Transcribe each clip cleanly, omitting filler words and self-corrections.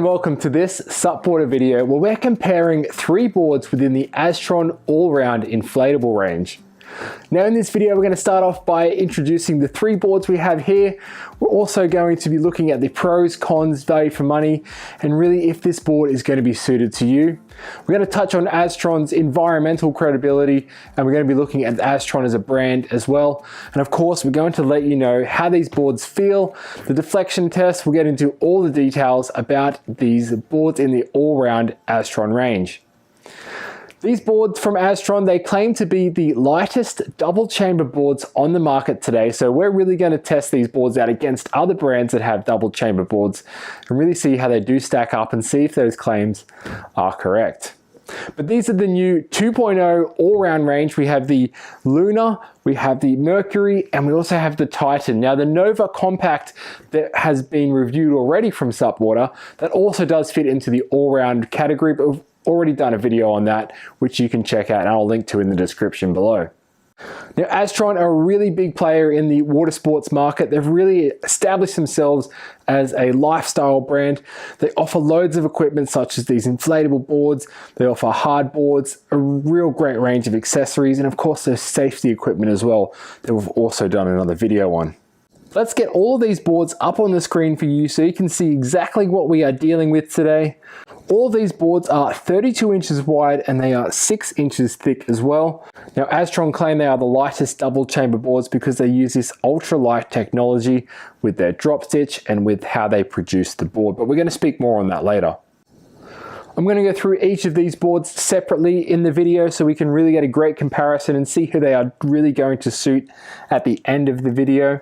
welcome to this SUPboarder video where we're comparing three boards within the Aztron all-round inflatable range. Now in this video we're going to start off by introducing the three boards we have here. We're also going to be looking at the pros, cons, value for money, and really if this board is going to be suited to you. We're going to touch on Aztron's environmental credibility, and we're going to be looking at Aztron as a brand as well. And of course we're going to let you know how these boards feel, the deflection test. We'll get into all the details about these boards in the all-round Aztron range. These boards from Aztron, they claim to be the lightest double chamber boards on the market today. So we're really going to test these boards out against other brands that have double chamber boards and really see how they do stack up and see if those claims are correct. But these are the new 2.0 all-round range. We have the Luna, we have the Mercury, and we also have the Titan. Now the Nova Compact that has been reviewed already from SUPboarder, that also does fit into the all-round category, but we've already done a video on that, which you can check out and I'll link to in the description below. Now Aztron are a really big player in the water sports market. They've really established themselves as a lifestyle brand. They offer loads of equipment such as these inflatable boards. They offer hard boards, a real great range of accessories, and of course there's safety equipment as well that we've also done another video on. Let's get all of these boards up on the screen for you so you can see exactly what we are dealing with today. All of these boards are 32 inches wide and they are 6 inches thick as well. Now Aztron claim they are the lightest double chamber boards because they use this ultra light technology with their drop stitch and with how they produce the board, but we're going to speak more on that later. I'm going to go through each of these boards separately in the video so we can really get a great comparison and see who they are really going to suit at the end of the video.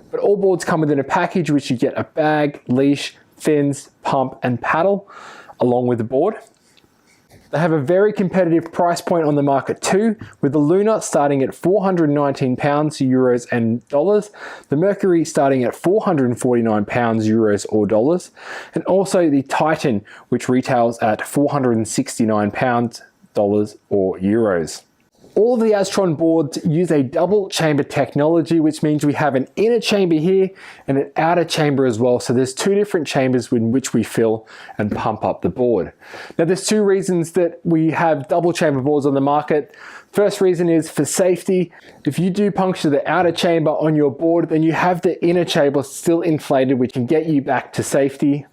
But all boards come within a package which you get a bag, leash, fins, pump and paddle along with the board. They have a very competitive price point on the market too, with the Luna starting at £419 euros and dollars, the Mercury starting at £449 euros or dollars, and also the Titan, which retails at £469 dollars or euros. All of the Aztron boards use a double chamber technology, which means we have an inner chamber here and an outer chamber as well. So there's two different chambers in which we fill and pump up the board. Now there's two reasons that we have double chamber boards on the market. First reason is for safety. If you do puncture the outer chamber on your board, then you have the inner chamber still inflated, which can get you back to safety.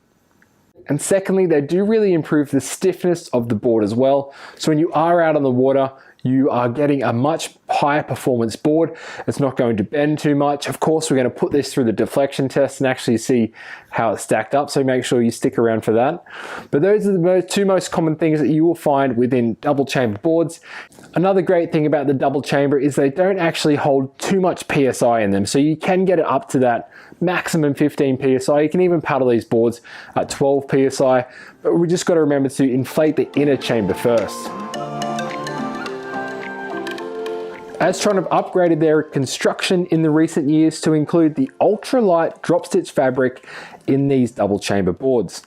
And secondly, they do really improve the stiffness of the board as well. So when you are out on the water, you are getting a much higher performance board. It's not going to bend too much. Of course, we're going to put this through the deflection test and actually see how it's stacked up. So make sure you stick around for that. But those are the two most common things that you will find within double chamber boards. Another great thing about the double chamber is they don't actually hold too much PSI in them. So you can get it up to that maximum 15 PSI. You can even paddle these boards at 12 PSI, but we just got to remember to inflate the inner chamber first. Aztron have upgraded their construction in the recent years to include the ultralight drop stitch fabric in these double chamber boards.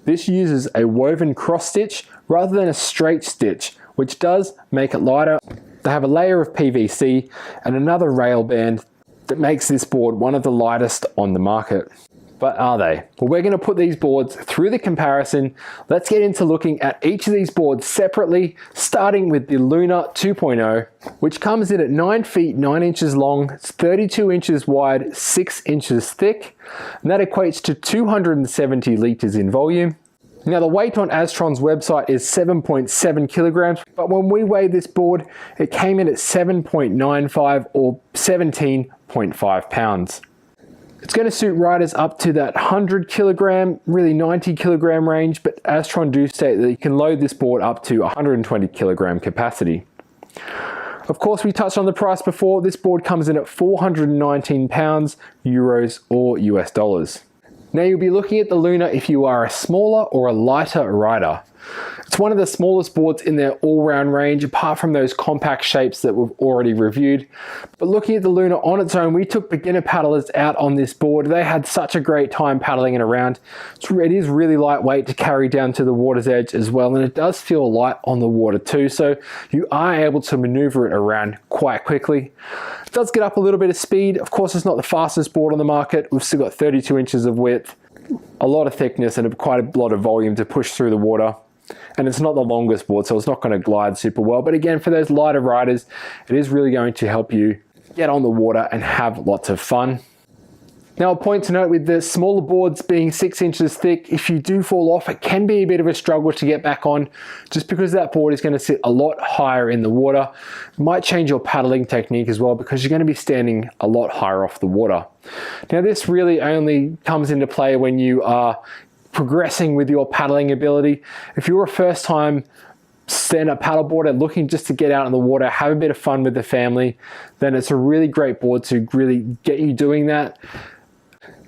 This uses a woven cross stitch rather than a straight stitch, which does make it lighter. They have a layer of PVC and another rail band that makes this board one of the lightest on the market. But are they? Well, we're going to put these boards through the comparison. Let's get into looking at each of these boards separately, starting with the Luna 2.0, which comes in at 9 feet 9 inches long, it's 32 inches wide, 6 inches thick, and that equates to 270 liters in volume. Now the weight on Aztron's website is 7.7 kilograms, but when we weighed this board, it came in at 7.95 or 17.5 pounds. It's going to suit riders up to that 100 kilogram, really 90 kilogram range, but Aztron do state that you can load this board up to 120 kilogram capacity. Of course, we touched on the price before. This board comes in at £419, euros or US dollars. Now you'll be looking at the Luna if you are a smaller or a lighter rider. It's one of the smallest boards in their all-round range, apart from those compact shapes that we've already reviewed. But looking at the Luna on its own, we took beginner paddlers out on this board. They had such a great time paddling it around. It is really lightweight to carry down to the water's edge as well, and it does feel light on the water too, so you are able to maneuver it around quite quickly. It does get up a little bit of speed. Of course, it's not the fastest board on the market. We've still got 32 inches of width. a lot of thickness and quite a lot of volume to push through the water. And it's not the longest board, so it's not going to glide super well. But again, for those lighter riders, it is really going to help you get on the water and have lots of fun. Now, a point to note with the smaller boards being 6 inches thick, if you do fall off, it can be a bit of a struggle to get back on, just because that board is going to sit a lot higher in the water. It might change your paddling technique as well, because you're going to be standing a lot higher off the water. Now, this really only comes into play when you are progressing with your paddling ability. If you're a first time stand-up paddleboarder looking just to get out in the water, have a bit of fun with the family, then it's a really great board to really get you doing that.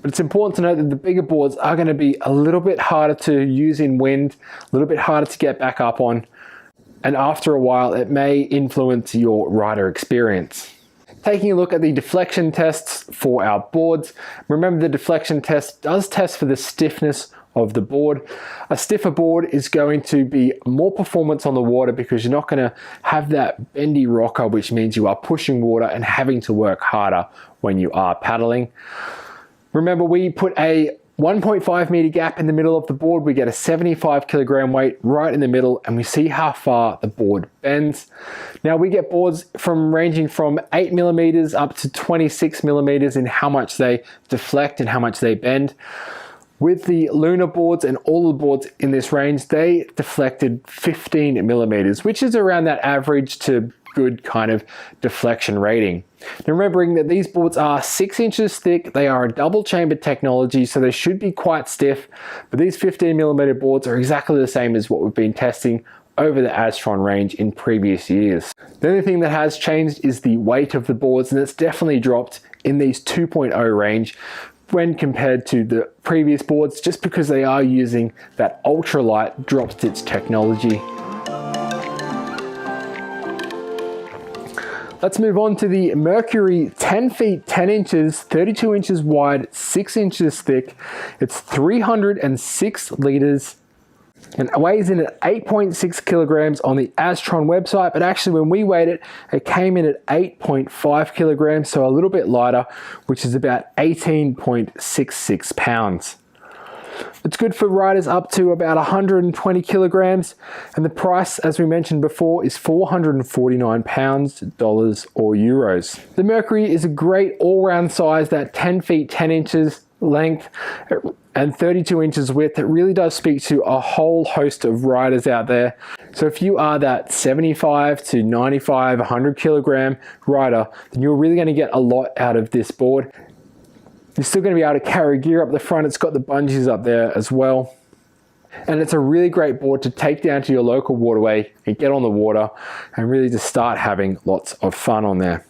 But it's important to note that the bigger boards are going to be a little bit harder to use in wind, a little bit harder to get back up on, and after a while it may influence your rider experience. Taking a look at the deflection tests for our boards, remember the deflection test does test for the stiffness of the board. A stiffer board is going to be more performance on the water because you're not going to have that bendy rocker, which means you are pushing water and having to work harder when you are paddling. Remember, we put a 1.5 meter gap in the middle of the board. We get a 75 kilogram weight right in the middle, and we see how far the board bends. Now, we get boards ranging from 8 millimeters up to 26 millimeters in how much they deflect and how much they bend. With the Lunar boards and all the boards in this range, they deflected 15 millimeters, which is around that average to good kind of deflection rating. Now, remembering that these boards are 6 inches thick, they are a double chamber technology, so they should be quite stiff, but these 15 millimeter boards are exactly the same as what we've been testing over the Aztron range in previous years. The only thing that has changed is the weight of the boards, and it's definitely dropped in these 2.0 range when compared to the previous boards, just because they are using that ultralight drop stitch technology. Let's move on to the Mercury 10 feet 10 inches, 32 inches wide, 6 inches thick. It's 306 liters and weighs in at 8.6 kilograms on the Aztron website, but actually when we weighed it, it came in at 8.5 kilograms, so a little bit lighter, which is about 18.66 pounds. It's good for riders up to about 120 kilograms, and the price, as we mentioned before, is £449, dollars or euros. The Mercury is a great all-round size, that 10 feet 10 inches length and 32 inches width. It really does speak to a whole host of riders out there. So if you are that 75 to 95, 100 kilogram rider, then you're really going to get a lot out of this board. You're still going to be able to carry gear up the front. It's got the bungees up there as well. And it's a really great board to take down to your local waterway and get on the water and really just start having lots of fun on there.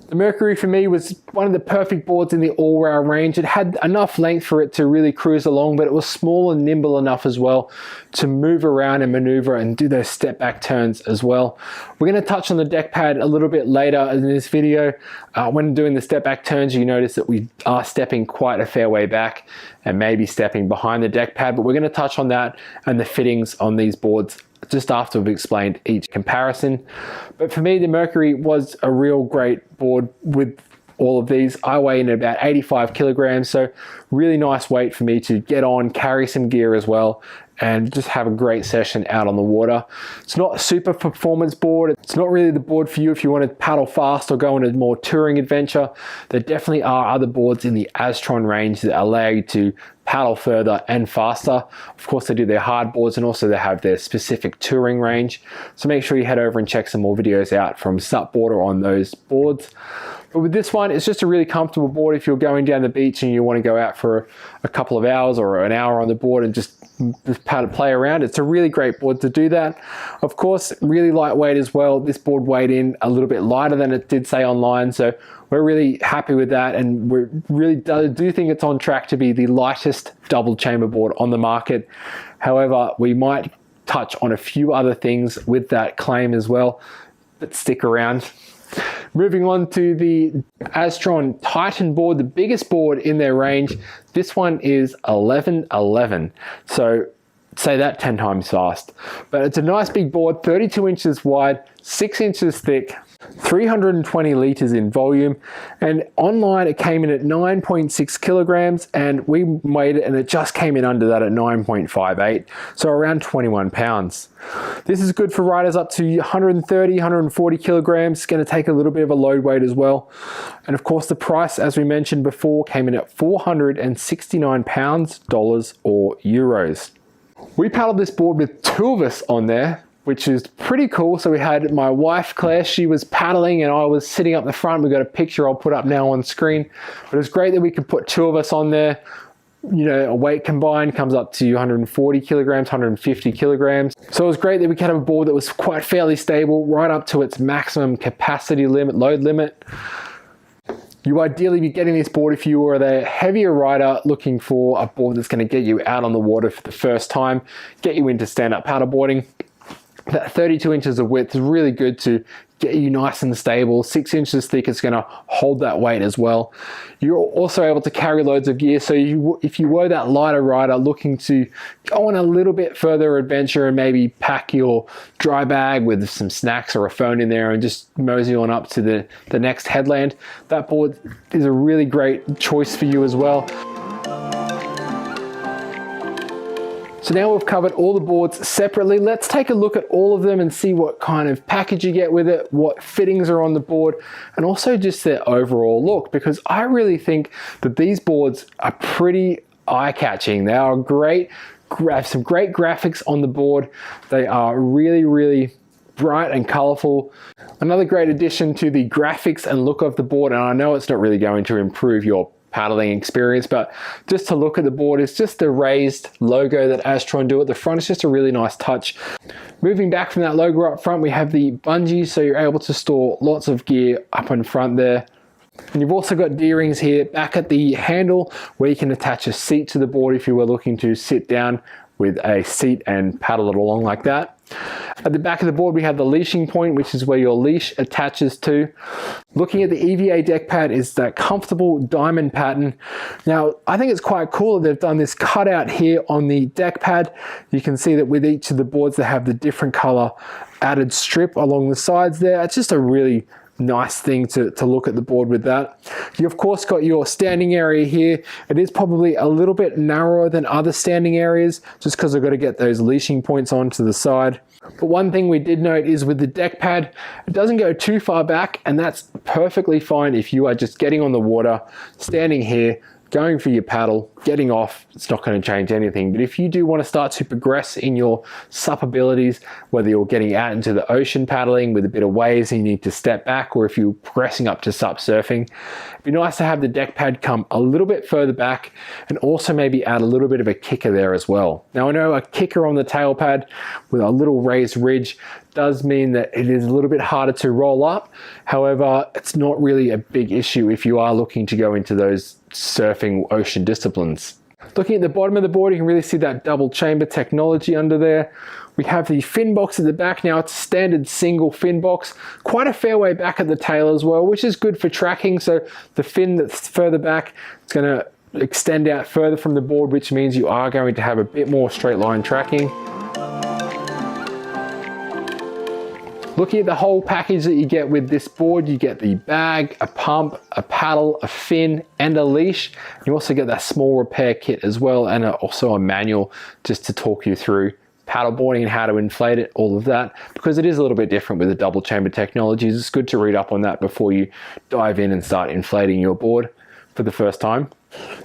The Mercury for me was one of the perfect boards in the all-round range. It had enough length for it to really cruise along, but it was small and nimble enough as well to move around and maneuver and do those step back turns as well. We're going to touch on the deck pad a little bit later in this video. When doing the step back turns, you notice that we are stepping quite a fair way back and maybe stepping behind the deck pad, but we're going to touch on that and the fittings on these boards just after we've explained each comparison. But for me, the Mercury was a real great board with all of these. I weigh in at about 85 kilograms, so really nice weight for me to get on, carry some gear as well, and just have a great session out on the water. It's not a super performance board. It's not really the board for you if you want to paddle fast or go on a more touring adventure. There definitely are other boards in the Aztron range that allow you to paddle further and faster. Of course, they do their hard boards and also they have their specific touring range. So make sure you head over and check some more videos out from SUPboarder on those boards. But with this one, it's just a really comfortable board if you're going down the beach and you want to go out for a couple of hours or an hour on the board and just play around. It's a really great board to do that. Of course, really lightweight as well. This board weighed in a little bit lighter than it did say online, so we're really happy with that, and we really do think it's on track to be the lightest double chamber board on the market. However, we might touch on a few other things with that claim as well, but stick around. Moving on to the Aztron Titan board, the biggest board in their range. This one is 1111. So say that 10 times fast. But it's a nice big board, 32 inches wide, 6 inches thick, 320 liters in volume, and online it came in at 9.6 kilograms, and we weighed it and it just came in under that at 9.58, so around 21 pounds. This is good for riders up to 130, 140 kilograms. It's going to take a little bit of a load weight as well. And of course the price, as we mentioned before, came in at 469 pounds, dollars or euros. We paddled this board with 2 of us on there, which is pretty cool. So we had my wife Claire, she was paddling and I was sitting up the front. We got a picture I'll put up now on screen, but it's great that we could put 2 of us on there. You know, a weight combined comes up to 140 kilograms, 150 kilograms. So it was great that we could have a board that was quite fairly stable, right up to its maximum capacity limit, load limit. You ideally be getting this board if you are a heavier rider looking for a board that's going to get you out on the water for the first time, get you into stand-up paddleboarding. That 32 inches of width is really good to get you nice and stable. 6 inches thick, it's going to hold that weight as well. You're also able to carry loads of gear, so if you were that lighter rider looking to go on a little bit further adventure and maybe pack your dry bag with some snacks or a phone in there and just mosey on up to the next headland, that board is a really great choice for you as well. So now we've covered all the boards separately. Let's take a look at all of them and see what kind of package you get with it, what fittings are on the board, and also just their overall look, because I really think that these boards are pretty eye-catching. They are great, have some great graphics on the board. They are really, really bright and colorful. Another great addition to the graphics and look of the board, and I know it's not really going to improve your paddling experience, but just to look at the board, it's just the raised logo that Aztron do at the front. It's just a really nice touch. Moving back from that logo up front, we have the bungee, so you're able to store lots of gear up in front there. And you've also got D-rings here back at the handle where you can attach a seat to the board if you were looking to sit down with a seat and paddle it along like that. At the back of the board, we have the leashing point, which is where your leash attaches to. Looking at the EVA deck pad is that comfortable diamond pattern. Now, I think it's quite cool that they've done this cutout here on the deck pad. You can see that with each of the boards, they have the different color added strip along the sides there. It's just a really nice thing to look at the board with that. You of course got your standing area here. It is probably a little bit narrower than other standing areas just because I've got to get those leashing points onto the side. But one thing we did note is with the deck pad, it doesn't go too far back, and that's perfectly fine if you are just getting on the water, standing here, going for your paddle, getting off. It's not going to change anything. But if you do want to start to progress in your SUP abilities, whether you're getting out into the ocean paddling with a bit of waves and you need to step back, or if you're progressing up to SUP surfing, it'd be nice to have the deck pad come a little bit further back and also maybe add a little bit of a kicker there as well. Now I know a kicker on the tail pad with a little raised ridge does mean that it is a little bit harder to roll up. However, it's not really a big issue if you are looking to go into those surfing ocean disciplines. Looking at the bottom of the board, you can really see that double chamber technology under there. We have the fin box at the back. Now it's a standard single fin box, quite a fair way back at the tail as well, which is good for tracking. So the fin that's further back, it's going to extend out further from the board, which means you are going to have a bit more straight line tracking. Looking at the whole package that you get with this board, you get the bag, a pump, a paddle, a fin, and a leash. You also get that small repair kit as well, and also a manual just to talk you through paddleboarding and how to inflate it, all of that, because it is a little bit different with the double chamber technologies. It's good to read up on that before you dive in and start inflating your board for the first time.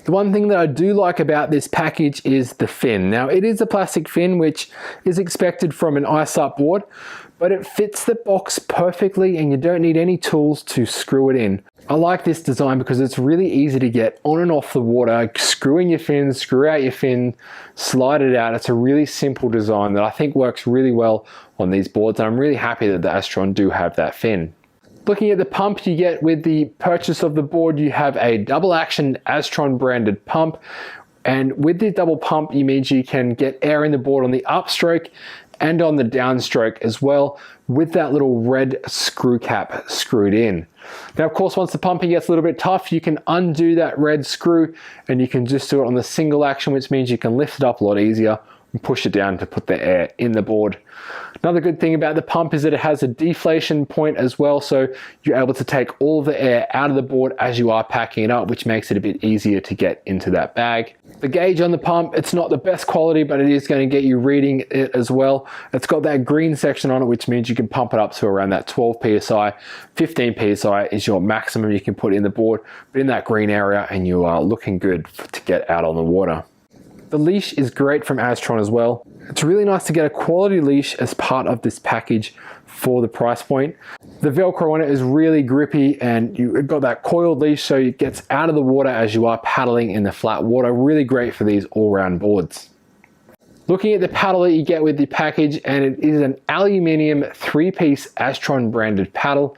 The one thing that I do like about this package is the fin. Now it is a plastic fin, which is expected from an iSUP board, but it fits the box perfectly and you don't need any tools to screw it in. I like this design because it's really easy to get on and off the water, screw in your fin, screw out your fin, slide it out. It's a really simple design that I think works really well on these boards, and I'm really happy that the Aztron do have that fin. Looking at the pump you get with the purchase of the board, you have a double action Aztron branded pump, and with the double pump it means you can get air in the board on the upstroke and on the downstroke as well, with that little red screw cap screwed in. Now of course, once the pumping gets a little bit tough, you can undo that red screw and you can just do it on the single action, which means you can lift it up a lot easier, and push it down to put the air in the board. Another good thing about the pump is that it has a deflation point as well, so you're able to take all of the air out of the board as you are packing it up, which makes it a bit easier to get into that bag. The gauge on the pump, it's not the best quality, but it is going to get you reading it as well. It's got that green section on it, which means you can pump it up to around that 12 psi. 15 psi is your maximum you can put in the board, but in that green area, and you are looking good to get out on the water. The leash is great from Aztron as well. It's really nice to get a quality leash as part of this package for the price point. The Velcro on it is really grippy, and you've got that coiled leash so it gets out of the water as you are paddling in the flat water. Really great for these all-round boards. Looking at the paddle that you get with the package, and it is an aluminium 3-piece Aztron branded paddle.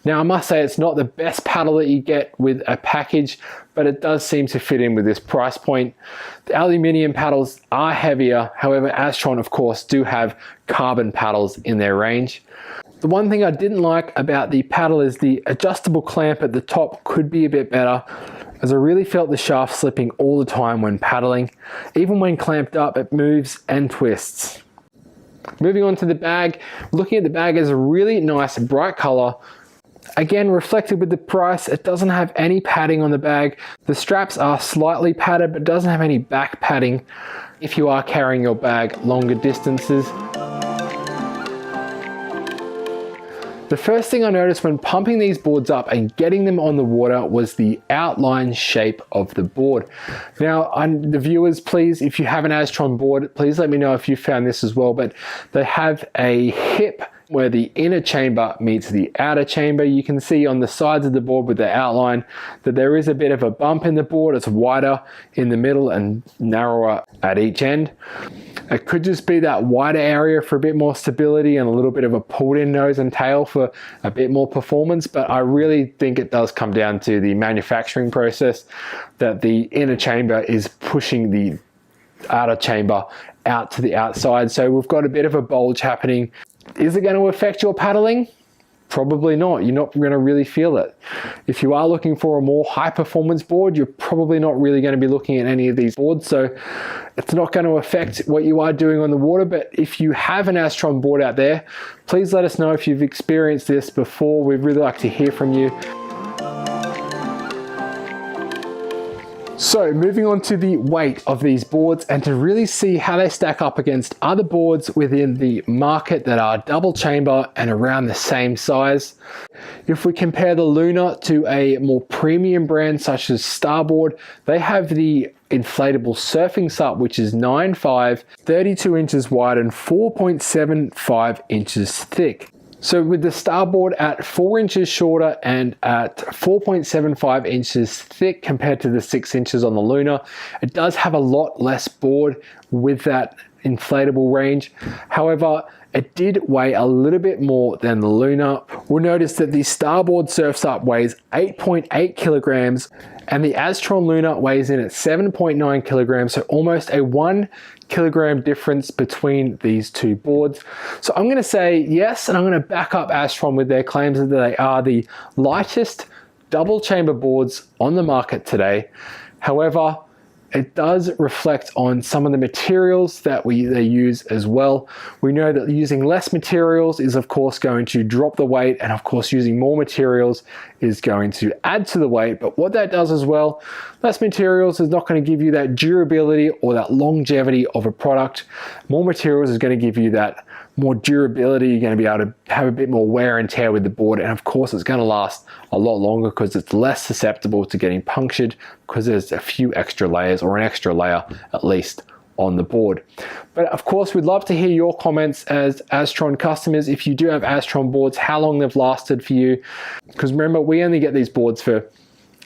Now I must say it's not the best paddle that you get with a package, but it does seem to fit in with this price point. The aluminium paddles are heavier, however Aztron of course do have carbon paddles in their range. The one thing I didn't like about the paddle is the adjustable clamp at the top could be a bit better, as I really felt the shaft slipping all the time when paddling. Even when clamped up, it moves and twists. Moving on to the bag, looking at the bag is a really nice bright color. Again, reflected with the price, it doesn't have any padding on the bag. The straps are slightly padded, but doesn't have any back padding if you are carrying your bag longer distances. The first thing I noticed when pumping these boards up and getting them on the water was the outline shape of the board. Now, the viewers, please, if you have an Aztron board, please let me know if you found this as well, but they have a hip where the inner chamber meets the outer chamber. You can see on the sides of the board with the outline that there is a bit of a bump in the board. It's wider in the middle and narrower at each end. It could just be that wider area for a bit more stability and a little bit of a pulled in nose and tail for a bit more performance, but I really think it does come down to the manufacturing process, that the inner chamber is pushing the outer chamber out to the outside. So we've got a bit of a bulge happening. Is it going to affect your paddling? Probably not. You're not going to really feel it. If you are looking for a more high performance board, you're probably not really going to be looking at any of these boards, so it's not going to affect what you are doing on the water. But if you have an Aztron board out there, please let us know if you've experienced this before. We'd really like to hear from you. So moving on to the weight of these boards and to really see how they stack up against other boards within the market that are double chamber and around the same size. If we compare the Luna to a more premium brand such as SUPboard, they have the inflatable surfing SUP, which is 9.5, 32 inches wide and 4.75 inches thick. So with the SUPboard at 4 inches shorter and at 4.75 inches thick compared to the 6 inches on the Luna, it does have a lot less board with that inflatable range. However, it did weigh a little bit more than the Luna. We'll notice that the SUPboard Surf SUP weighs 8.8 kilograms and the Aztron Luna weighs in at 7.9 kilograms, so almost a 1 kilogram difference between these two boards. So I'm going to say yes, and I'm going to back up Aztron with their claims that they are the lightest double chamber boards on the market today. However, it does reflect on some of the materials that they use as well. We know that using less materials is of course going to drop the weight, and of course using more materials is going to add to the weight. But what that does as well, less materials is not going to give you that durability or that longevity of a product. More materials is going to give you that more durability. You're going to be able to have a bit more wear and tear with the board, and of course it's going to last a lot longer because it's less susceptible to getting punctured because there's a few extra layers, or an extra layer at least, on the board. But of course we'd love to hear your comments as Aztron customers. If you do have Aztron boards, how long they've lasted for you, because remember, we only get these boards for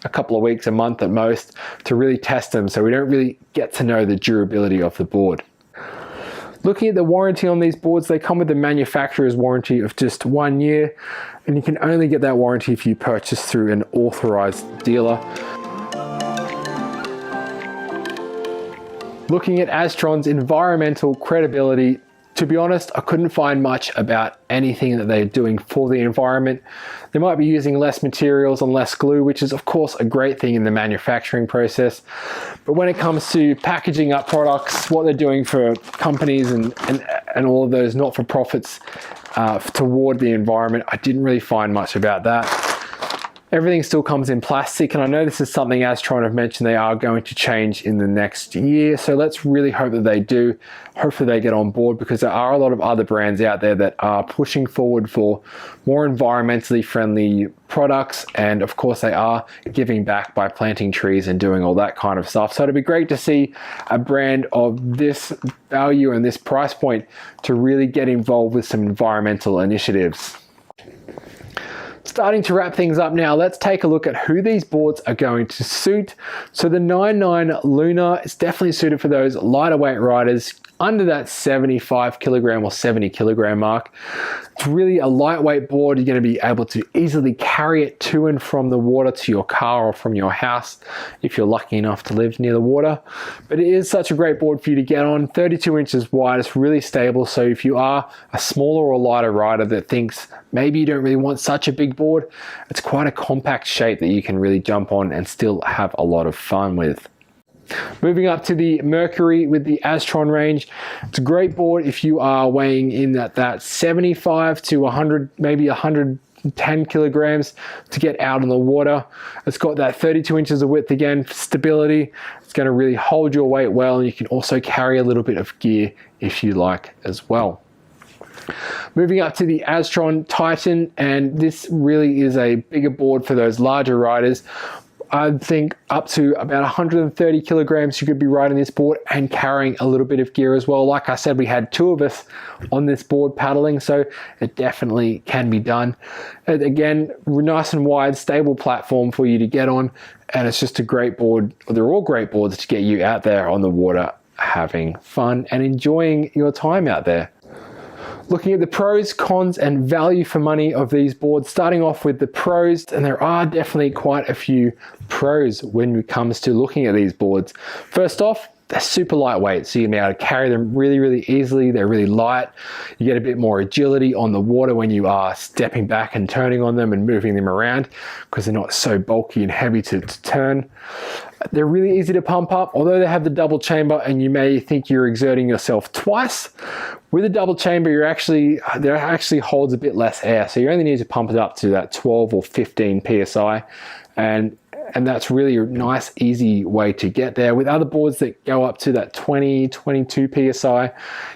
a couple of weeks, a month at most, to really test them, so we don't really get to know the durability of the board. Looking at the warranty on these boards, they come with the manufacturer's warranty of just 1 year, and you can only get that warranty if you purchase through an authorized dealer. Looking at Aztron's environmental credibility, To be honest, I couldn't find much about anything that they're doing for the environment. They might be using less materials and less glue, which is of course a great thing in the manufacturing process. But when it comes to packaging up products, what they're doing for companies and all of those not-for-profits toward the environment, I didn't really find much about that. Everything still comes in plastic, and I know this is something Aztron have mentioned they are going to change in the next year, so let's really hope that they do. Hopefully they get on board, because there are a lot of other brands out there that are pushing forward for more environmentally friendly products, and of course they are giving back by planting trees and doing all that kind of stuff. So it'd be great to see a brand of this value and this price point to really get involved with some environmental initiatives. Starting to wrap things up now, let's take a look at who these boards are going to suit. So the 99 Lunar is definitely suited for those lighter weight riders under that 75 kilogram or 70 kilogram mark. It's really a lightweight board. You're going to be able to easily carry it to and from the water to your car or from your house if you're lucky enough to live near the water. But it is such a great board for you to get on. 32 inches wide, it's really stable. So if you are a smaller or lighter rider that thinks maybe you don't really want such a big board, it's quite a compact shape that you can really jump on and still have a lot of fun with. Moving up to the Mercury with the Aztron range, it's a great board if you are weighing in at that 75 to 100, maybe 110 kilograms to get out on the water. It's got that 32 inches of width again for stability. It's going to really hold your weight well, and you can also carry a little bit of gear if you like as well. Moving up to the Aztron Titan, and this really is a bigger board for those larger riders. I think up to about 130 kilograms you could be riding this board and carrying a little bit of gear as well. Like I said, we had two of us on this board paddling, so it definitely can be done. And again, nice and wide, stable platform for you to get on, and it's just a great board. They're all great boards to get you out there on the water having fun and enjoying your time out there. Looking at the pros, cons, and value for money of these boards, starting off with the pros, and there are definitely quite a few pros when it comes to looking at these boards. First off, they're super lightweight, so you're going to be able to carry them really easily. They're really light. You get a bit more agility on the water when you are stepping back and turning on them and moving them around, because they're not so bulky and heavy to turn. They're really easy to pump up, although they have the double chamber and you may think you're exerting yourself twice. With a double chamber, there actually holds a bit less air, so you only need to pump it up to that 12 or 15 psi, and that's really a nice, easy way to get there. With other boards that go up to that 20, 22 psi,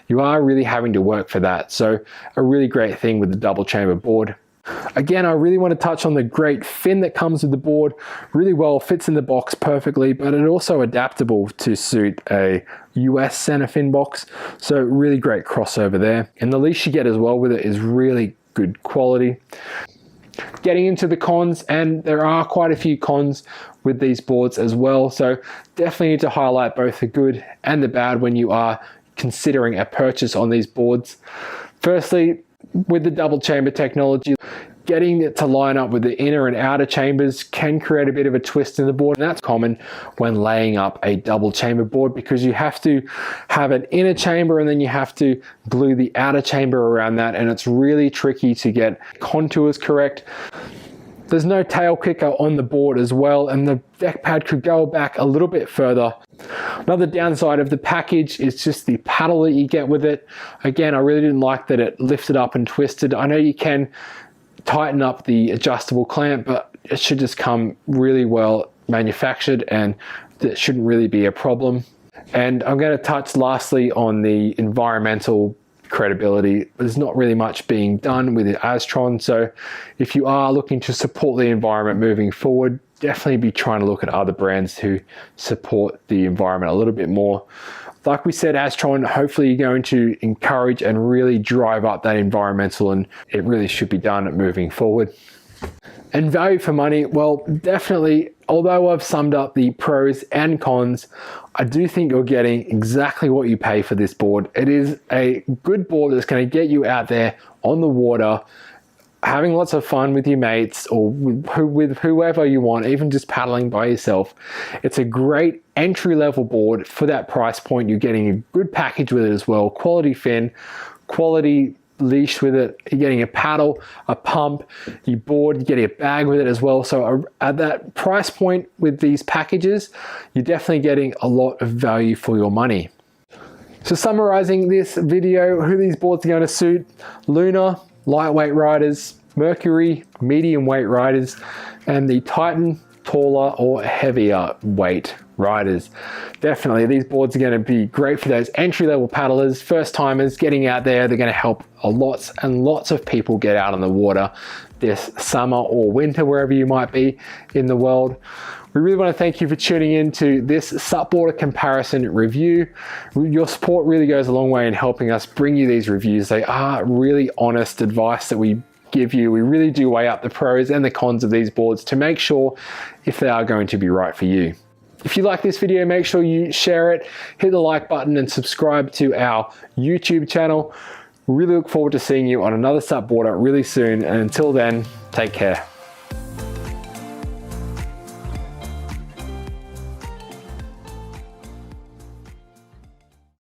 you are really having to work for that. So a really great thing with the double chamber board. Again, I really want to touch on the great fin that comes with the board. Really well, fits in the box perfectly, but it's also adaptable to suit a US center fin box. So really great crossover there. And the leash you get as well with it is really good quality. Getting into the cons, and there are quite a few cons with these boards as well, so definitely need to highlight both the good and the bad when you are considering a purchase on these boards. Firstly, with the double chamber technology, getting it to line up with the inner and outer chambers can create a bit of a twist in the board, and that's common when laying up a double chamber board, because you have to have an inner chamber and then you have to glue the outer chamber around that, and it's really tricky to get contours correct. There's no tail kicker on the board as well, and the deck pad could go back a little bit further. Another downside of the package is just the paddle that you get with it. Again, I really didn't like that it lifted up and twisted. I know you can tighten up the adjustable clamp, but it should just come really well manufactured, and that shouldn't really be a problem. And I'm going to touch lastly on the environmental credibility. There's not really much being done with the Aztron, so if you are looking to support the environment moving forward, definitely be trying to look at other brands who support the environment a little bit more. Like we said, Aztron, hopefully you're going to encourage and really drive up that environmental, and it really should be done moving forward. And value for money, well, definitely, although I've summed up the pros and cons, I do think you're getting exactly what you pay for this board. It is a good board that's going to get you out there on the water, having lots of fun with your mates or with whoever you want, even just paddling by yourself. It's a great entry-level board for that price point. You're getting a good package with it as well, quality fin, quality leash with it, you're getting a paddle, a pump, your board, you're getting a bag with it as well. So at that price point with these packages, you're definitely getting a lot of value for your money. So summarizing this video, who these boards are going to suit: Lunar, lightweight riders; Mercury, medium weight riders; and the Titan, taller or heavier weight riders. Definitely these boards are going to be great for those entry-level paddlers, first timers getting out there. They're going to help lots and lots of people get out on the water this summer or winter, wherever you might be in the world. We really want to thank you for tuning in to this SUPboarder comparison review. Your support really goes a long way in helping us bring you these reviews. They are really honest advice that we give you. We really do weigh up the pros and the cons of these boards to make sure if they are going to be right for you. If you like this video, make sure you share it, hit the like button, and subscribe to our YouTube channel. We really look forward to seeing you on another SUPboarder really soon. And until then, take care.